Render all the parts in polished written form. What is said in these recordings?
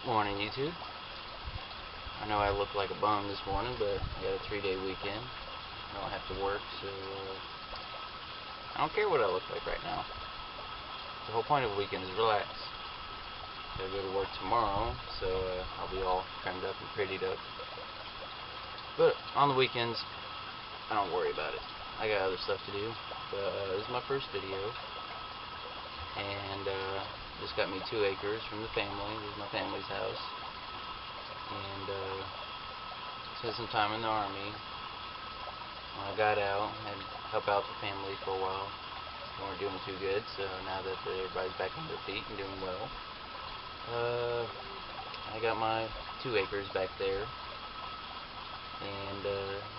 Morning, YouTube. I know I look like a bum this morning, but I got a 3-day weekend. I don't have to work, so I don't care what I look like right now. The whole point of a weekend is relax. Gotta go to work tomorrow, so I'll be all trimmed up and prettied up. But on the weekends, I don't worry about it. I got other stuff to do. But this is my first video, and just got me 2 acres from the family. This is my family's house, and spent some time in the Army. When I got out, I had to help out the family for a while. They weren't doing too good, so now that everybody's back on their feet and doing well, I got my 2 acres back there, and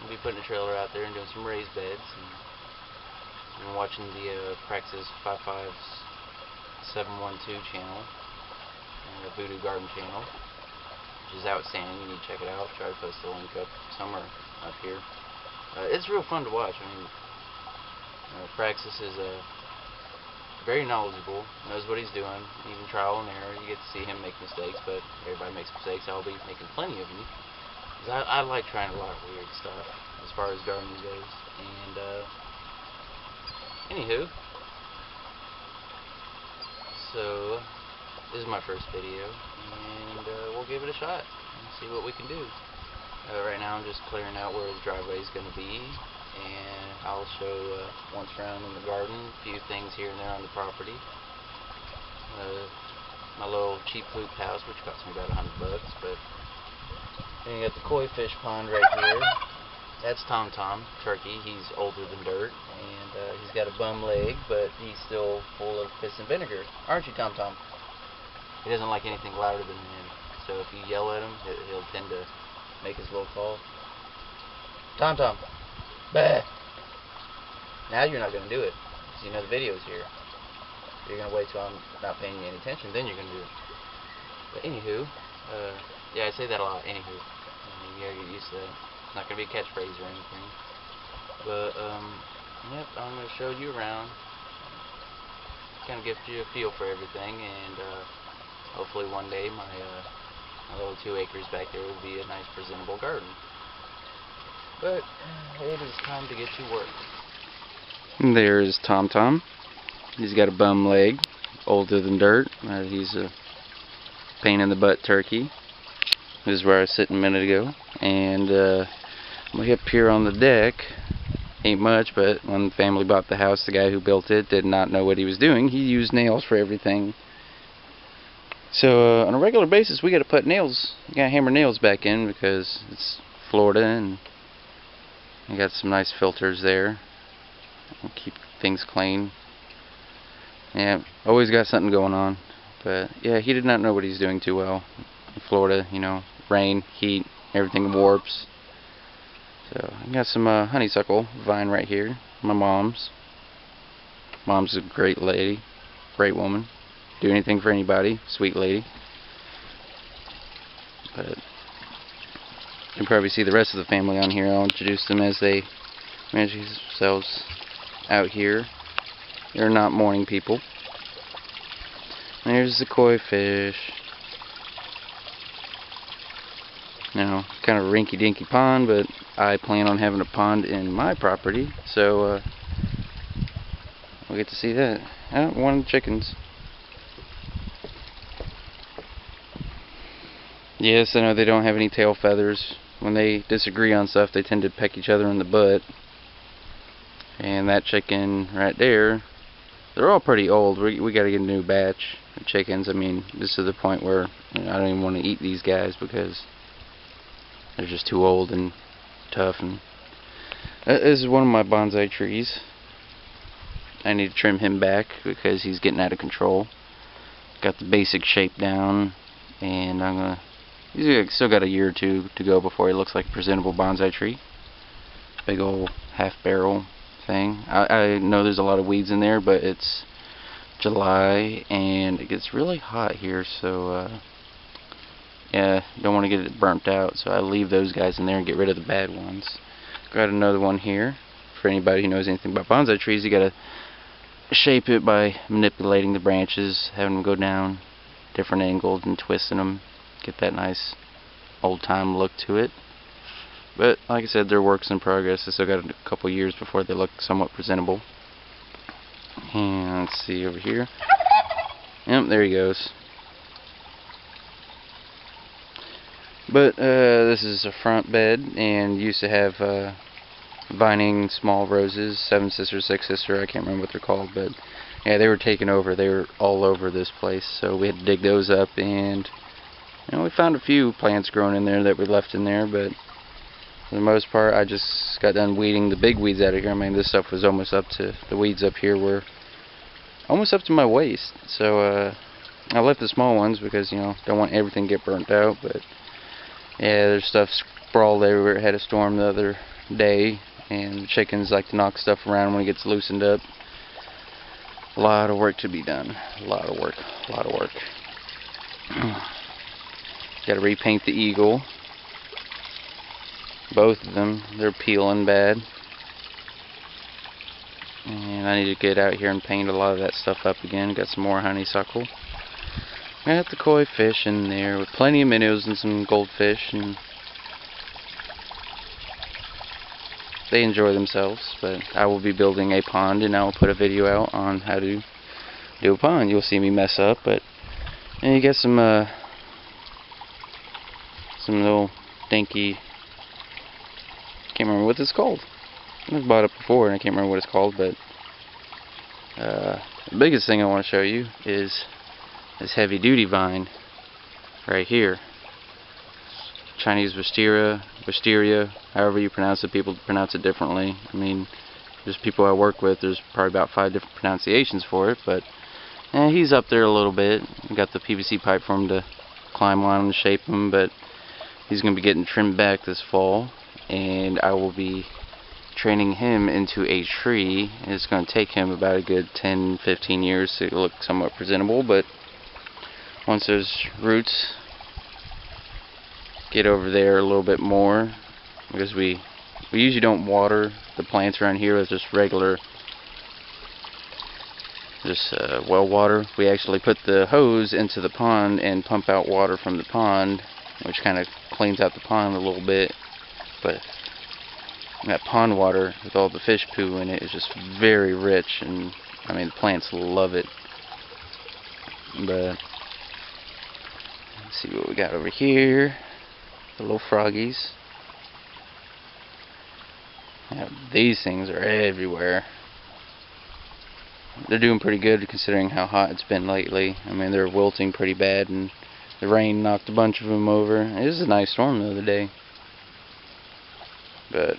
I'll be putting a trailer out there and doing some raised beds. And I've been watching the Praxis 55712 channel, and the Voodoo Garden channel, which is outstanding. You need to check it out. I'll try to post the link up somewhere up here. It's real fun to watch. I mean, Praxis is very knowledgeable, knows what he's doing, even trial and error. You get to see him make mistakes, but everybody makes mistakes. I'll be making plenty of them. Because I like trying a lot of weird stuff as far as gardening goes. And anywho, so this is my first video, and we'll give it a shot and see what we can do. Right now I'm just clearing out where the driveway is going to be, and I'll show once around in the garden, a few things here and there on the property. My little cheap hoop house, which cost me about $100, but then you got the koi fish pond right here. That's Tom Tom, turkey. He's older than dirt, and he's got a bum leg, but he's still full of piss and vinegar. Aren't you, Tom Tom? He doesn't like anything louder than him, so if you yell at him, he'll tend to make his little call. Tom Tom, bah! Now you're not going to do it, because you know the video's here. You're going to wait till I'm not paying you any attention, then you're going to do it. But anywho, yeah, I say that a lot, anywho. You gotta get used to that. It's not going to be a catchphrase or anything. But, yep, I'm going to show you around. Kind of give you a feel for everything, and hopefully one day my little 2 acres back there will be a nice presentable garden. But it is time to get to work. There's Tom Tom. He's got a bum leg, older than dirt. He's a pain in the butt turkey. This is where I was sitting a minute ago, and way up here on the deck, ain't much, but when the family bought the house, the guy who built it did not know what he was doing. He used nails for everything. So on a regular basis, we got to put nails, you got to hammer nails back in because it's Florida, and you got some nice filters there. Keep things clean. Yeah, always got something going on. But yeah, he did not know what he's doing too well. In Florida, you know, rain, heat, everything warps. So I got some honeysuckle vine right here. My mom's. Mom's a great lady, great woman. Do anything for anybody, sweet lady. But you can probably see the rest of the family on here. I'll introduce them as they manage themselves out here. They're not morning people. There's the koi fish. Now, kind of a rinky-dinky pond, but I plan on having a pond in my property, so we'll get to see that. Oh, one of the chickens. Yes, I know they don't have any tail feathers. When they disagree on stuff, they tend to peck each other in the butt. And that chicken right there, they're all pretty old. We got to get a new batch of chickens. I mean, this is the point where I don't even want to eat these guys because they're just too old and tough. And this is one of my bonsai trees. I need to trim him back because he's getting out of control. Got the basic shape down, and he's still got a year or two to go before he looks like a presentable bonsai tree. Big old half barrel thing. I know there's a lot of weeds in there, but it's July and it gets really hot here, so yeah, don't want to get it burnt out, so I leave those guys in there and get rid of the bad ones. Got another one here. For anybody who knows anything about bonsai trees, you gotta shape it by manipulating the branches, having them go down different angles and twisting them, get that nice old time look to it. But like I said, they're works in progress. I still got a couple years before they look somewhat presentable. And let's see over here. Yep, there he goes. But this is a front bed, and used to have vining small roses, 7 sister, 6 sister, I can't remember what they're called, but yeah, they were taken over. They were all over this place, so we had to dig those up, and we found a few plants growing in there that we left in there, but for the most part, I just got done weeding the big weeds out of here. I mean, this stuff was almost up to, the weeds up here were almost up to my waist, so I left the small ones because, don't want everything to get burnt out. But yeah, there's stuff sprawled everywhere. It had a storm the other day, and the chickens like to knock stuff around when it gets loosened up. A lot of work to be done. A lot of work. Got to repaint the eagle. Both of them, they're peeling bad. And I need to get out here and paint a lot of that stuff up again. Got some more honeysuckle. Got the koi fish in there with plenty of minnows and some goldfish, and they enjoy themselves. But I will be building a pond, and I will put a video out on how to do a pond. You'll see me mess up, but you get some little dinky, can't remember what it's called. I've bought it before and I can't remember what it's called, but the biggest thing I want to show you is this heavy duty vine right here. Chinese wisteria, however you pronounce it. People pronounce it differently. I mean, there's people I work with, there's probably about 5 different pronunciations for it, but he's up there a little bit. I got the PVC pipe for him to climb on and shape him, but he's going to be getting trimmed back this fall, and I will be training him into a tree. It's going to take him about a good 10-15 years to look somewhat presentable, but once those roots get over there a little bit more, because we usually don't water the plants around here with just regular well water. We actually put the hose into the pond and pump out water from the pond, which kind of cleans out the pond a little bit, but that pond water with all the fish poo in it is just very rich, and I mean the plants love it. But let's see what we got over here. The little froggies. Yeah, these things are everywhere. They're doing pretty good considering how hot it's been lately. I mean, they're wilting pretty bad, and the rain knocked a bunch of them over. It was a nice storm the other day. But